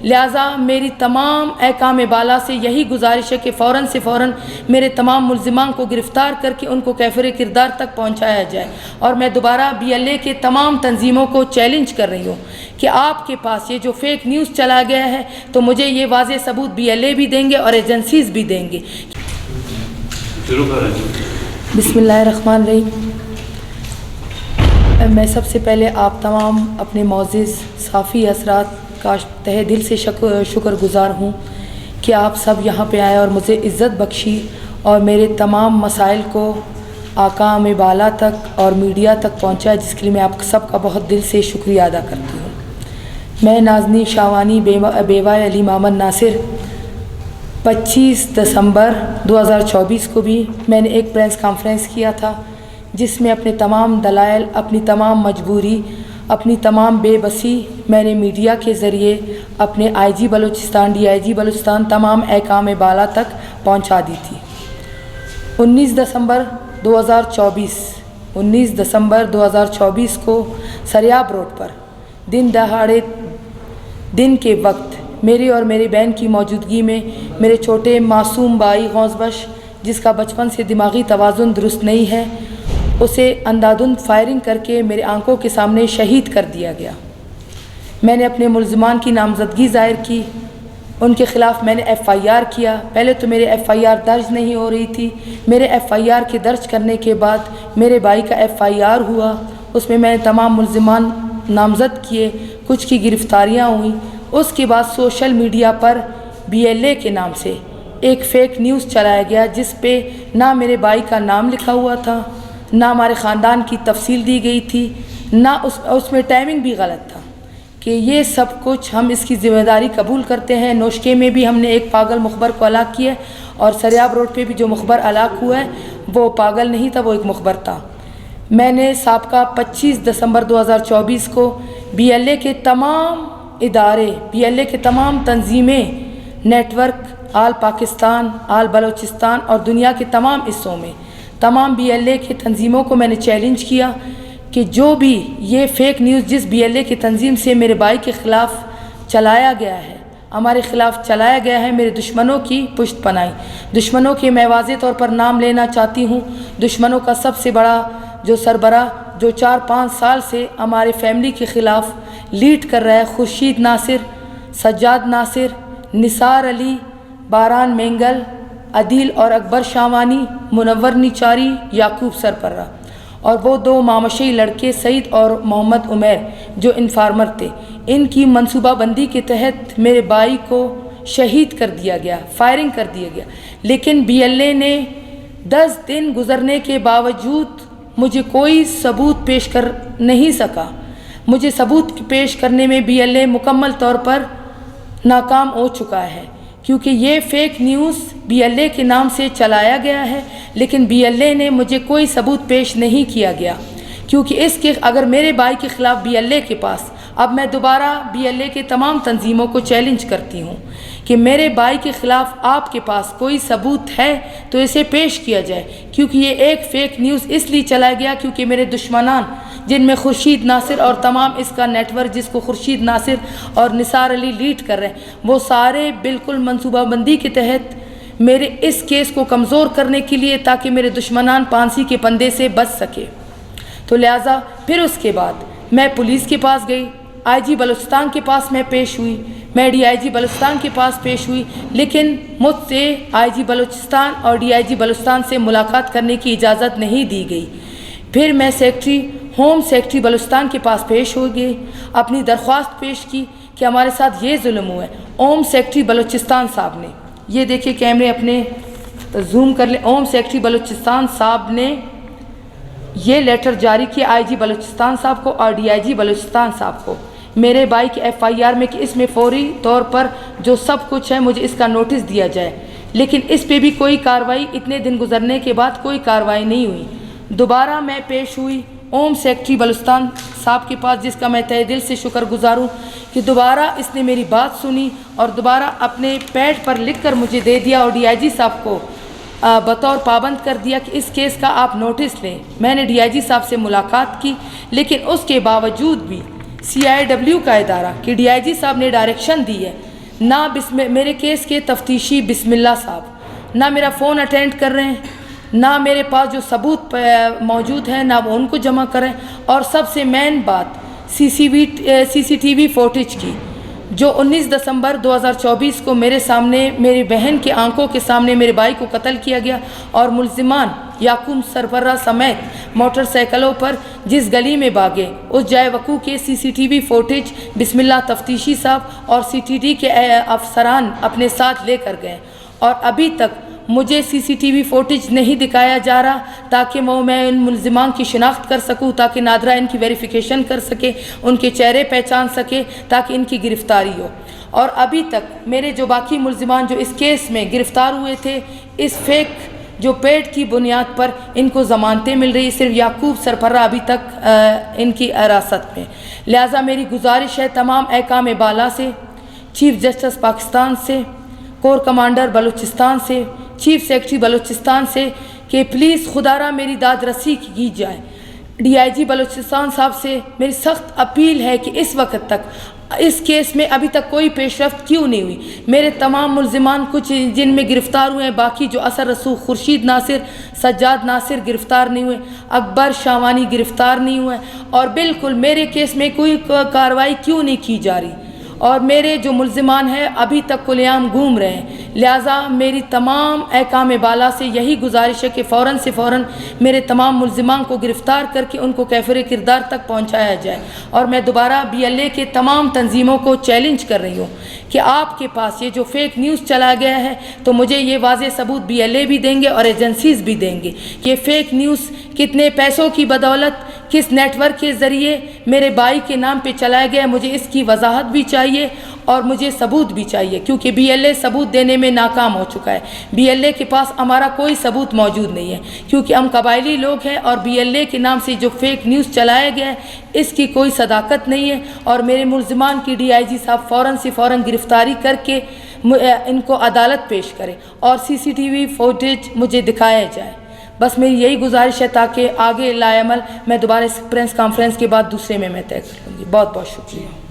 لہٰذا میری تمام احکام بالا سے یہی گزارش ہے کہ فوراً سے فوراً میرے تمام ملزمان کو گرفتار کر کے ان کو کیفر کردار تک پہنچایا جائے۔ اور میں دوبارہ BLA کے تمام تنظیموں کو چیلنج کر رہی ہوں کہ آپ کے پاس یہ جو فیک نیوز چلا گیا ہے تو مجھے یہ واضح ثبوت BLA بھی دیں گے اور ایجنسیز بھی دیں گے۔ بسم اللہ الرحمن الرحیم۔ میں سب سے پہلے آپ تمام اپنے معزز صحافی حضرات کا تہہ دل سے شکر گزار ہوں کہ آپ سب یہاں پہ آئے اور مجھے عزت بخشی اور میرے تمام مسائل کو آقام بالا تک اور میڈیا تک پہنچایا، جس کے لیے میں آپ سب کا بہت دل سے شکریہ ادا کرتی ہوں۔ میں نازنی شاوانی بیوہ علی محمد ناصر 25 دسمبر 2024 کو بھی میں نے ایک پریس کانفرنس کیا تھا، جس میں اپنے تمام دلائل، اپنی تمام مجبوری، اپنی تمام بے بسی میں نے میڈیا کے ذریعے اپنے IG بلوچستان، DIG بلوچستان، تمام احکام بالا تک پہنچا دی تھی۔ 19 دسمبر 2024 کو سریاب روڈ پر دن دہاڑے دن کے وقت میری اور میری بہن کی موجودگی میں میرے چھوٹے معصوم بھائی غوث بخش، جس کا بچپن سے دماغی توازن درست نہیں ہے، اسے اندھادھند فائرنگ کر کے میرے آنکھوں کے سامنے شہید کر دیا گیا۔ میں نے اپنے ملزمان کی نامزدگی ظاہر کی، ان کے خلاف میں نے FIR کیا۔ پہلے تو میرے FIR درج نہیں ہو رہی تھی، میرے FIR کے درج کرنے کے بعد میرے بھائی کا FIR ہوا، اس میں نے تمام ملزمان نامزد کیے، کچھ کی گرفتاریاں ہوئیں۔ اس کے بعد سوشل میڈیا پر BLA کے نام سے ایک فیک نیوز چلایا گیا، جس پہ نہ میرے بھائی کا نام لکھا ہوا تھا، نہ ہمارے خاندان کی تفصیل دی گئی تھی، نہ اس میں ٹائمنگ بھی غلط تھا کہ یہ سب کچھ ہم اس کی ذمہ داری قبول کرتے ہیں۔ نوشکے میں بھی ہم نے ایک پاگل مخبر کو ہلاک کیا اور سریاب روڈ پہ بھی جو مخبر ہلاک ہوا ہے وہ پاگل نہیں تھا، وہ ایک مخبر تھا۔ میں نے سابقہ 25 دسمبر 2024 کو BLA کے تمام ادارے، BLA کے تمام تنظیمیں، نیٹ ورک، آل پاکستان، آل بلوچستان اور دنیا کے تمام حصوں میں تمام BLA کی تنظیموں کو میں نے چیلنج کیا کہ جو بھی یہ فیک نیوز جس BLA کی تنظیم سے میرے بھائی کے خلاف چلایا گیا ہے، ہمارے خلاف چلایا گیا ہے، میرے دشمنوں کی پشت پنائی۔ دشمنوں کے میں واضح طور پر نام لینا چاہتی ہوں۔ دشمنوں کا سب سے بڑا جو سربراہ جو 4-5 سال سے ہمارے فیملی کے خلاف لیڈ کر رہا ہے، خورشید ناصر، سجاد ناصر، نثار علی، باران مینگل، عدیل اور اکبر شاوانی، منور نیچاری، یعقوب سرپرہ، اور وہ 2 مامشئی لڑکے سعید اور محمد عمیر جو انفارمر تھے۔ ان کی منصوبہ بندی کے تحت میرے بھائی کو شہید کر دیا گیا، فائرنگ کر دیا گیا، لیکن BLA نے 10 دن گزرنے کے باوجود مجھے کوئی ثبوت پیش کر نہیں سکا۔ مجھے ثبوت پیش کرنے میں BLA مکمل طور پر ناکام ہو چکا ہے، کیونکہ یہ فیک نیوز BLA کے نام سے چلایا گیا ہے، لیکن BLA نے مجھے کوئی ثبوت پیش نہیں کیا گیا، کیونکہ اس کے اگر میرے بھائی کے خلاف BLA کے پاس، اب میں دوبارہ BLA کے تمام تنظیموں کو چیلنج کرتی ہوں کہ میرے بھائی کے خلاف آپ کے پاس کوئی ثبوت ہے تو اسے پیش کیا جائے، کیونکہ یہ ایک فیک نیوز اس لیے چلایا گیا کیونکہ میرے دشمنان، جن میں خورشید ناصر اور تمام اس کا نیٹ ورک جس کو خورشید ناصر اور نثار علی لیڈ کر رہے ہیں، وہ سارے بالکل منصوبہ بندی کے تحت میرے اس کیس کو کمزور کرنے کے لیے، تاکہ میرے دشمنان پھانسی کے پندے سے بچ سکے۔ تو لہٰذا پھر اس کے بعد میں پولیس کے پاس گئی، IG بلوچستان کے پاس میں پیش ہوئی، میں DIG بلوچستان کے پاس پیش ہوئی، لیکن مجھ سے IG بلوچستان اور DIG بلوچستان سے ملاقات کرنے کی اجازت نہیں دی گئی۔ پھر میں ہوم سیکرٹری بلوچستان کے پاس پیش ہو گئی، اپنی درخواست پیش کی کہ ہمارے ساتھ یہ ظلم ہوا ہے۔ ہوم سیکرٹری بلوچستان صاحب نے، یہ دیکھیں کیمرے اپنے زوم کر لیں، ہوم سیکرٹری بلوچستان صاحب نے یہ لیٹر جاری کیا IG بلوچستان صاحب کو اور DIG بلوچستان صاحب کو میرے بھائی کے FIR میں کہ اس میں فوری طور پر جو سب کچھ ہے مجھے اس کا نوٹس دیا جائے، لیکن اس پہ بھی کوئی کارروائی، اتنے دن گزرنے کے بعد کوئی کارروائی نہیں ہوئی۔ دوبارہ میں پیش ہوئی ہوم سیکرٹری بلوچستان صاحب کے پاس، جس کا میں تہہ دل سے شکر گزار ہوں کہ دوبارہ اس نے میری بات سنی اور دوبارہ اپنے پیڈ پر لکھ کر مجھے دے دیا اور DIG صاحب کو بطور پابند کر دیا کہ اس کیس کا آپ نوٹس لیں۔ میں نے DIG صاحب سے ملاقات کی، لیکن اس کے باوجود بھی CIW کا ادارہ کہ DIG صاحب نے ڈائریکشن دی ہے نہ میرے کیس کے تفتیشی بسم اللہ صاحب نہ میرا فون اٹینڈ کر رہے ہیں، نہ میرے پاس جو ثبوت موجود ہیں نہ وہ ان کو جمع کریں، اور سب سے مین بات سی سی ٹی وی فوٹیج کی جو 19 دسمبر 2024 کو میرے سامنے میری بہن کی آنکھوں کے سامنے میرے بھائی کو قتل کیا گیا، اور ملزمان یعقوب سربراہ سمیت موٹر سائیکلوں پر جس گلی میں بھاگے اس جائے وقوع کے سی ٹی وی فوٹیج بسم اللہ تفتیشی صاحب اور سی ٹی ڈی کے افسران اپنے ساتھ لے کر گئے، اور ابھی تک مجھے سی ٹی وی فوٹیج نہیں دکھایا جا رہا تاکہ میں ان ملزمان کی شناخت کر سکوں، تاکہ نادرہ ان کی ویریفیکیشن کر سکے، ان کے چہرے پہچان سکے تاکہ ان کی گرفتاری ہو۔ اور ابھی تک میرے جو باقی ملزمان جو اس کیس میں گرفتار ہوئے تھے، اس فیک جو پیڈ کی بنیاد پر ان کو ضمانتیں مل رہی، صرف یعقوب سربراہ ابھی تک ان کی حراست میں۔ لہٰذا میری گزارش ہے تمام احکام بالا سے، چیف جسٹس پاکستان سے، کور کمانڈر بلوچستان سے، چیف سیکرٹری بلوچستان سے کہ پلیز خدا را میری داد رسی کی جائے۔ ڈی آئی جی بلوچستان صاحب سے میری سخت اپیل ہے کہ اس وقت تک اس کیس میں ابھی تک کوئی پیش رفت کیوں نہیں ہوئی۔ میرے تمام ملزمان کچھ جن میں گرفتار ہوئے ہیں، باقی جو اثر رسوخ خورشید ناصر، سجاد ناصر گرفتار نہیں ہوئے، اکبر شاوانی گرفتار نہیں ہوئے، اور بالکل میرے کیس میں کوئی کارروائی کیوں نہیں کی جا رہی، اور میرے جو ملزمان ہیں ابھی تک کھلے عام گھوم رہے ہیں۔ لہٰذا میری تمام احکام بالا سے یہی گزارش ہے کہ فوراً سے فوراً میرے تمام ملزمان کو گرفتار کر کے ان کو کیفر کردار تک پہنچایا جائے۔ اور میں دوبارہ BLA کے تمام تنظیموں کو چیلنج کر رہی ہوں کہ آپ کے پاس یہ جو فیک نیوز چلا گیا ہے تو مجھے یہ واضح ثبوت BLA بھی دیں گے اور ایجنسیز بھی دیں گے، یہ فیک نیوز کتنے پیسوں کی بدولت کس نیٹ ورک کے ذریعے میرے بھائی کے نام پہ چلایا گیا، مجھے اس کی وضاحت بھی چاہیے اور مجھے ثبوت بھی چاہیے، کیونکہ BLA ثبوت دینے میں ناکام ہو چکا ہے۔ BLA کے پاس ہمارا کوئی ثبوت موجود نہیں ہے، کیونکہ ہم قبائلی لوگ ہیں، اور BLA کے نام سے جو فیک نیوز چلایا گیا ہے اس کی کوئی صداقت نہیں ہے، اور میرے ملزمان کی DIG صاحب فوراً سے فوراً گرفتاری کر کے ان کو عدالت پیش کرے اور CCTV فوٹیج مجھے دکھایا جائے۔ بس میری یہی گزارش ہے تاکہ آگے لائے عمل میں دوبارہ اس پریس کانفرنس کے بعد دوسرے میں طے کر لوں گی۔ بہت بہت شکریہ۔